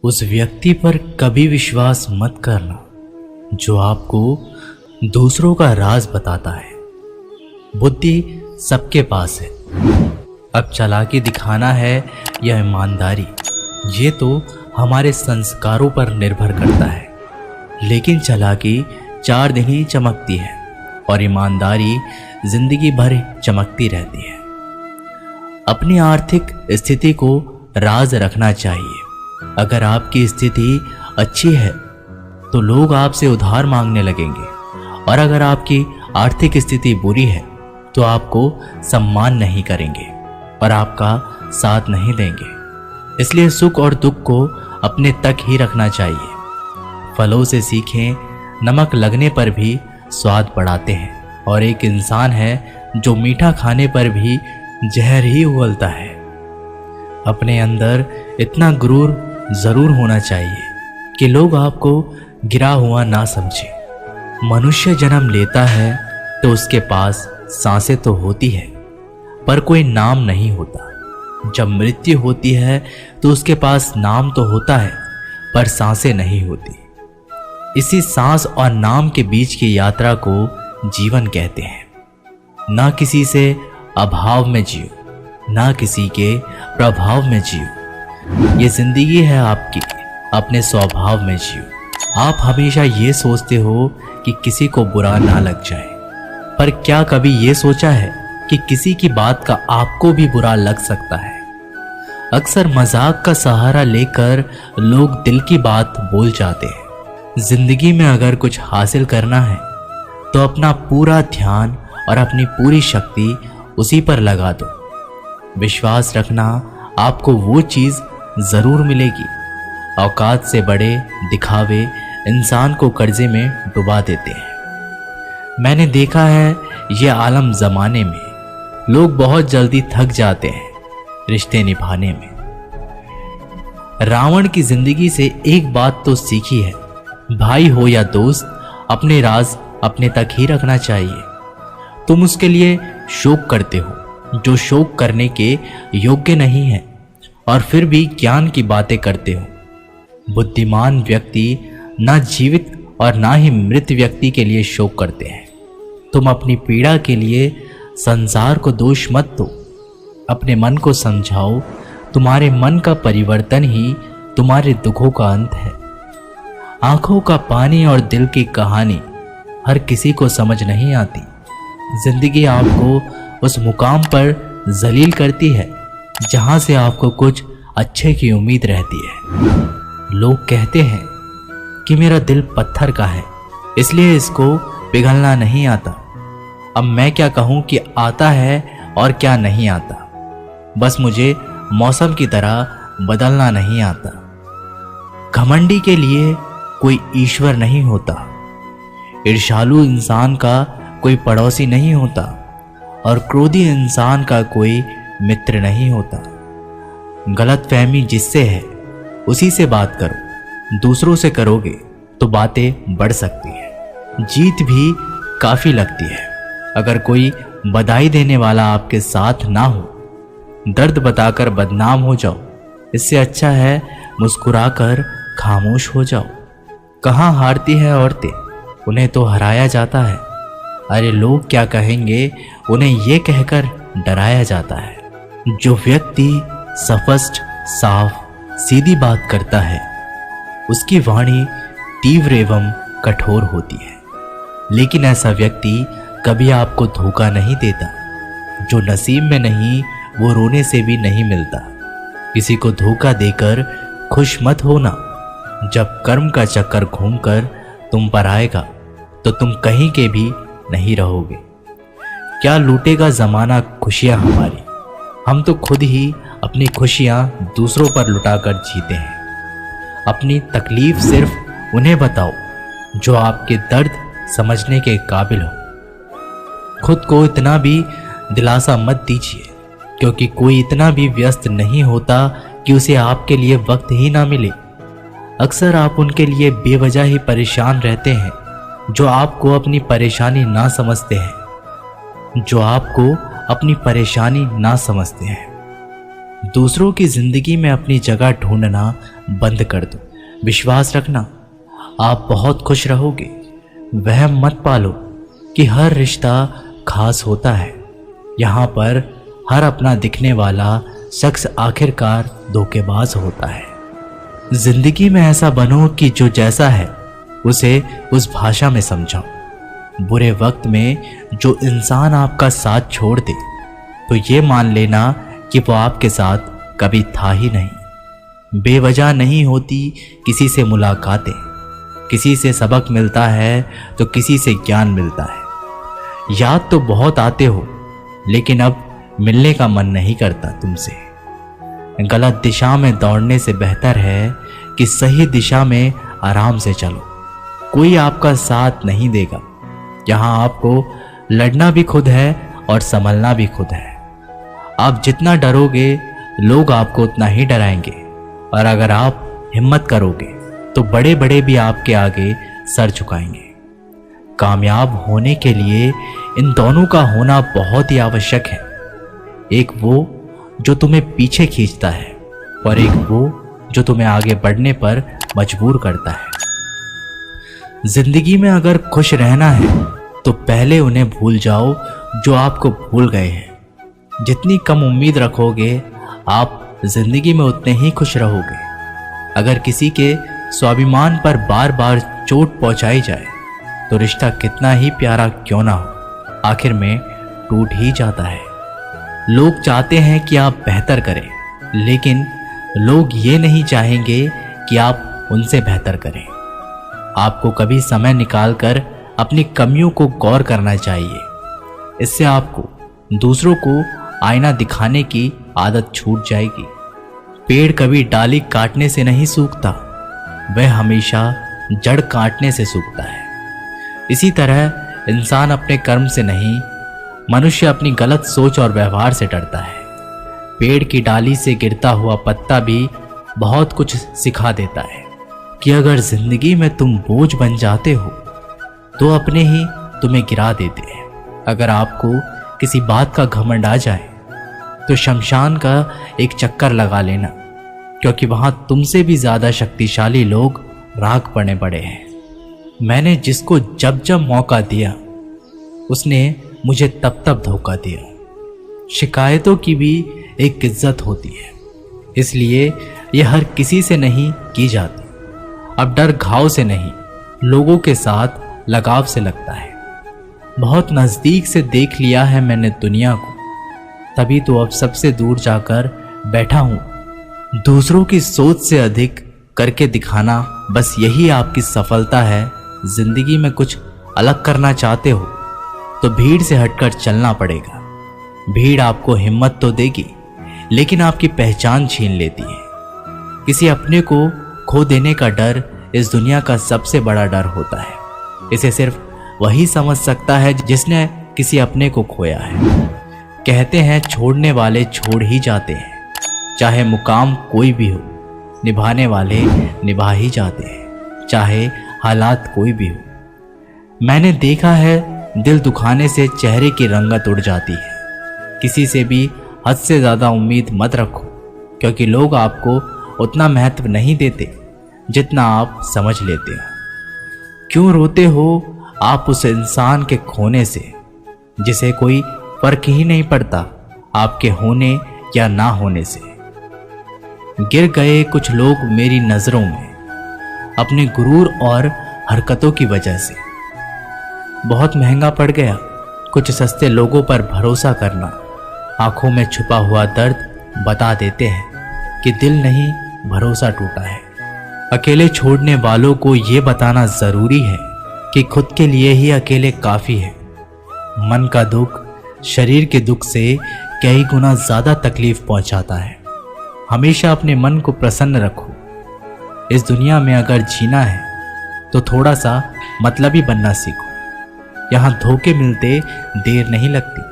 उस व्यक्ति पर कभी विश्वास मत करना जो आपको दूसरों का राज बताता है। बुद्धि सबके पास है, अब चालाकी दिखाना है या ईमानदारी, ये तो हमारे संस्कारों पर निर्भर करता है। लेकिन चालाकी 4 दिन ही चमकती है और ईमानदारी जिंदगी भर चमकती रहती है। अपनी आर्थिक स्थिति को राज रखना चाहिए। अगर आपकी स्थिति अच्छी है तो लोग आपसे उधार मांगने लगेंगे, और अगर आपकी आर्थिक स्थिति बुरी है तो आपको सम्मान नहीं करेंगे और आपका साथ नहीं देंगे। इसलिए सुख और दुख को अपने तक ही रखना चाहिए। फलों से सीखें, नमक लगने पर भी स्वाद बढ़ाते हैं, और एक इंसान है जो मीठा खाने पर भी जहर ही उगलता है। अपने अंदर इतना गुरूर जरूर होना चाहिए कि लोग आपको गिरा हुआ ना समझे। मनुष्य जन्म लेता है तो उसके पास सांसें तो होती है पर कोई नाम नहीं होता। जब मृत्यु होती है तो उसके पास नाम तो होता है पर सांसें नहीं होती। इसी सांस और नाम के बीच की यात्रा को जीवन कहते हैं। ना किसी से अभाव में जियो, ना किसी के प्रभाव में जियो। ये जिंदगी है आपकी, अपने स्वभाव में जियो। आप हमेशा ये सोचते हो कि किसी को बुरा ना लग जाए, पर क्या कभी ये सोचा है कि किसी की बात का आपको भी बुरा लग सकता है? अक्सर मजाक का सहारा लेकर लोग दिल की बात बोल जाते हैं। जिंदगी में अगर कुछ हासिल करना है तो अपना पूरा ध्यान और अपनी पूरी शक्ति उसी पर लगा दो। विश्वास रखना, आपको वो चीज जरूर मिलेगी। औकात से बड़े दिखावे इंसान को कर्जे में डुबा देते हैं। मैंने देखा है ये आलम जमाने में लोग बहुत जल्दी थक जाते हैं रिश्ते निभाने में। रावण की जिंदगी से एक बात तो सीखी है, भाई हो या दोस्त, अपने राज अपने तक ही रखना चाहिए। तुम उसके लिए शोक करते हो जो शोक करने के योग्य नहीं है, और फिर भी ज्ञान की बातें करते हो। बुद्धिमान व्यक्ति ना जीवित और ना ही मृत व्यक्ति के लिए शोक करते हैं। तुम अपनी पीड़ा के लिए संसार को दोष मत दो, अपने मन को समझाओ। तुम्हारे मन का परिवर्तन ही तुम्हारे दुखों का अंत है। आंखों का पानी और दिल की कहानी हर किसी को समझ नहीं आती। जिंदगी आपको उस मुकाम पर जलील करती है जहां से आपको कुछ अच्छे की उम्मीद रहती है। लोग कहते हैं कि मेरा दिल पत्थर का है, इसलिए इसको पिघलना नहीं आता। अब मैं क्या कहूं कि आता है और क्या नहीं आता। बस मुझे मौसम की तरह बदलना नहीं आता। घमंडी के लिए कोई ईश्वर नहीं होता, ईर्ष्यालु इंसान का कोई पड़ोसी नहीं होता, और क्रोधी इंसान का कोई मित्र नहीं होता। गलतफहमी जिससे है उसी से बात करो। दूसरों से करोगे तो बातें बढ़ सकती है, जीत भी काफी लगती है। अगर कोई बधाई देने वाला आपके साथ ना हो, दर्द बताकर बदनाम हो जाओ। इससे अच्छा है मुस्कुराकर खामोश हो जाओ। कहाँ हारती है औरतें, उन्हें तो हराया जाता है। अरे लोग क्या कहेंगे, उन्हें ये कहकर डराया जाता है। जो व्यक्ति स्पष्ट, साफ, सीधी बात करता है उसकी वाणी तीव्र एवं कठोर होती है। लेकिन ऐसा व्यक्ति कभी आपको धोखा नहीं देता। जो नसीब में नहीं वो रोने से भी नहीं मिलता। किसी को धोखा देकर खुश मत होना। जब कर्म का चक्कर घूमकर तुम पर आएगा तो तुम कहीं के भी नहीं रहोगे। क्या लूटेगा जमाना खुशियां हमारी, हम तो खुद ही अपनी खुशियां दूसरों पर लुटाकर जीते हैं। अपनी तकलीफ सिर्फ उन्हें बताओ जो आपके दर्द समझने के काबिल हो। खुद को इतना भी दिलासा मत दीजिए, क्योंकि कोई इतना भी व्यस्त नहीं होता कि उसे आपके लिए वक्त ही ना मिले। अक्सर आप उनके लिए बेवजह ही परेशान रहते हैं जो आपको अपनी परेशानी ना समझते हैं। दूसरों की जिंदगी में अपनी जगह ढूंढना बंद कर दो। विश्वास रखना, आप बहुत खुश रहोगे। वहम मत पालो कि हर रिश्ता खास होता है। यहाँ पर हर अपना दिखने वाला शख्स आखिरकार धोखेबाज होता है। जिंदगी में ऐसा बनो कि जो जैसा है उसे उस भाषा में समझाओ। बुरे वक्त में जो इंसान आपका साथ छोड़ दे तो ये मान लेना कि वो आपके साथ कभी था ही नहीं। बेवजह नहीं होती किसी से मुलाकातें, किसी से सबक मिलता है तो किसी से ज्ञान मिलता है। याद तो बहुत आते हो लेकिन अब मिलने का मन नहीं करता तुमसे। गलत दिशा में दौड़ने से बेहतर है कि सही दिशा में आराम से चलो। कोई आपका साथ नहीं देगा। यहाँ आपको लड़ना भी खुद है और संभलना भी खुद है। आप जितना डरोगे लोग आपको उतना ही डराएंगे, और अगर आप हिम्मत करोगे तो बड़े बड़े भी आपके आगे सर झुकाएंगे। कामयाब होने के लिए इन दोनों का होना बहुत ही आवश्यक है। एक वो जो तुम्हें पीछे खींचता है और एक वो जो तुम्हें आगे बढ़ने पर मजबूर करता है। जिंदगी में अगर खुश रहना है तो पहले उन्हें भूल जाओ जो आपको भूल गए हैं। जितनी कम उम्मीद रखोगे आप जिंदगी में उतने ही खुश रहोगे। अगर किसी के स्वाभिमान पर बार बार चोट पहुंचाई जाए तो रिश्ता कितना ही प्यारा क्यों ना हो आखिर में टूट ही जाता है। लोग चाहते हैं कि आप बेहतर करें, लेकिन लोग ये नहीं चाहेंगे कि आप उनसे बेहतर करें। आपको कभी समय निकालकर अपनी कमियों को गौर करना चाहिए। इससे आपको दूसरों को आईना दिखाने की आदत छूट जाएगी। पेड़ कभी डाली काटने से नहीं सूखता, वह हमेशा जड़ काटने से सूखता है। इसी तरह इंसान अपने कर्म से नहीं, मनुष्य अपनी गलत सोच और व्यवहार से डरता है। पेड़ की डाली से गिरता हुआ पत्ता भी बहुत कुछ सिखा देता है कि अगर जिंदगी में तुम बोझ बन जाते हो तो अपने ही तुम्हें गिरा देते हैं। अगर आपको किसी बात का घमंड आ जाए तो शमशान का एक चक्कर लगा लेना, क्योंकि वहां तुमसे भी ज्यादा शक्तिशाली लोग राख पड़े पड़े हैं। मैंने जिसको जब जब मौका दिया उसने मुझे तब तब धोखा दिया। शिकायतों की भी एक इज्जत होती है, इसलिए यह हर किसी से नहीं की जाती। अब डर घाव से नहीं, लोगों के साथ लगाव से लगता है। बहुत नजदीक से देख लिया है मैंने दुनिया को, तभी तो अब सबसे दूर जाकर बैठा हूं। दूसरों की सोच से अधिक करके दिखाना, बस यही आपकी सफलता है। जिंदगी में कुछ अलग करना चाहते हो तो भीड़ से हटकर चलना पड़ेगा। भीड़ आपको हिम्मत तो देगी, लेकिन आपकी पहचान छीन लेती है। किसी अपने को खो देने का डर इस दुनिया का सबसे बड़ा डर होता है। इसे सिर्फ वही समझ सकता है जिसने किसी अपने को खोया है। कहते हैं छोड़ने वाले छोड़ ही जाते हैं, चाहे मुकाम कोई भी हो। निभाने वाले निभा ही जाते हैं, चाहे हालात कोई भी हो। मैंने देखा है दिल दुखाने से चेहरे की रंगत उड़ जाती है। किसी से भी हद से ज़्यादा उम्मीद मत रखो, क्योंकि लोग आपको उतना महत्व नहीं देते जितना आप समझ लेते हो। क्यों रोते हो आप उस इंसान के खोने से जिसे कोई फर्क ही नहीं पड़ता आपके होने या ना होने से। गिर गए कुछ लोग मेरी नज़रों में अपने गुरूर और हरकतों की वजह से। बहुत महंगा पड़ गया कुछ सस्ते लोगों पर भरोसा करना। आंखों में छुपा हुआ दर्द बता देते हैं कि दिल नहीं, भरोसा टूटा है। अकेले छोड़ने वालों को ये बताना ज़रूरी है कि खुद के लिए ही अकेले काफ़ी है। मन का दुख शरीर के दुख से कई गुना ज़्यादा तकलीफ पहुंचाता है। हमेशा अपने मन को प्रसन्न रखो। इस दुनिया में अगर जीना है तो थोड़ा सा मतलबी बनना सीखो। यहाँ धोखे मिलते देर नहीं लगती।